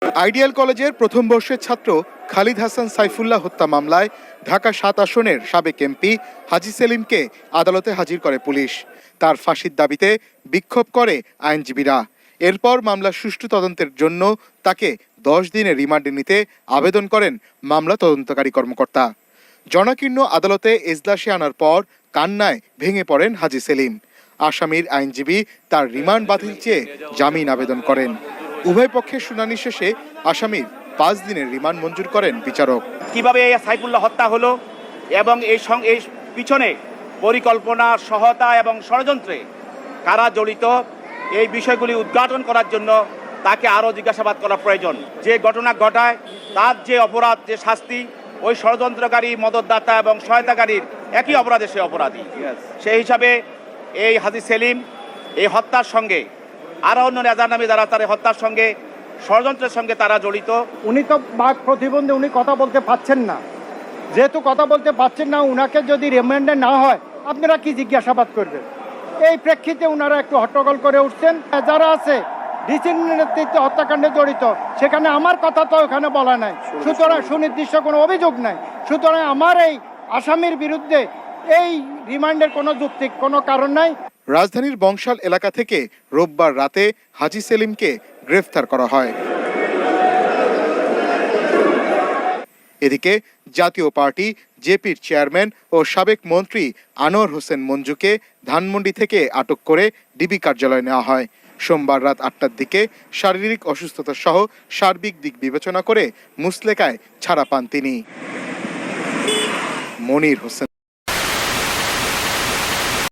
Ideal কলেজের প্রথম বর্ষের ছাত্র খালিদ হাসান সাইফুল্লাহ হত্যা মামলায় ঢাকা ৭ আসনের সাবেক এমপি হাজী সেলিমকে আদালতে হাজির করে পুলিশ। তার ফাঁসির দাবিতে বিক্ষোভ করে আইনজীবীরা। এরপর মামলার সুষ্ঠু তদন্তের জন্য তাকে ১০ দিনের রিমান্ডে নিতে আবেদন করেন মামলা তদন্তকারী কর্মকর্তা। জনাকীর্ণ আদালতে এজলাসে আনার পর কান্নায় ভেঙে পড়েন হাজী সেলিম। আসামির আইনজীবী তার রিমান্ড বাতিল চেয়ে জামিন আবেদন করেন। উভয় পক্ষের শুনানি শেষে আসামির ৫ দিনের রিমান্ড মঞ্জুর করেন বিচারক। কিভাবে এই সাইফুল্লাহ হত্যা হলো এবং এই পিছনে পরিকল্পনা, সহায়তা এবং ষড়যন্ত্রে কারা জড়িত, এই বিষয়গুলি উদ্ঘাটন করার জন্য তাকে আরও জিজ্ঞাসাবাদ করা প্রয়োজন। যে ঘটনা ঘটায় তার যে অপরাধ, যে শাস্তি, ওই ষড়যন্ত্রকারী, মদতদাতা এবং সহায়তাকারীর একই অপরাধে সে অপরাধী। সেই হিসাবে এই হাজী সেলিম এই হত্যার সঙ্গে আরও অন্য নেজারনামী যারা তার হত্যার সঙ্গে, ষড়যন্ত্রের সঙ্গে তারা জড়িত। উনি তো বাক প্রতিবন্ধী, উনি কথা বলতে পারছেন না। যেহেতু কথা বলতে পারছেন না, উনাকে যদি রিমান্ডে না হয় আপনারা কি জিজ্ঞাসাবাদ করবেন? এই প্রেক্ষিতে উনারা একটু হট্টগোল করে উঠছেন। যারা আছে ডিসির নেতৃত্বে হত্যাকাণ্ডে জড়িত, সেখানে আমার কথা তো ওখানে বলা নাই, সুতরাং সুনির্দিষ্ট কোনো অভিযোগ নাই। সুতরাং আমার এই আসামির বিরুদ্ধে এই রিমান্ডের কোনো যৌক্তিক কোনো কারণ নাই। রাজধানীর বংশাল এলাকা থেকে রোববার রাতে হাজী সেলিমকে গ্রেফতার করা হয়। এদিকে জাতীয় পার্টি জেপির চেয়ারম্যান ও সাবেক মন্ত্রী আনোয়ার হোসেন মঞ্জুকে ধানমন্ডি থেকে আটক করে ডিবি কার্যালয়ে নেওয়া হয়। সোমবার রাত ৮টার দিকে শারীরিক অসুস্থতা সহ সার্বিক দিক বিবেচনা করে মুচলেকায় ছাড়া পান তিনি। মনির হোসেন।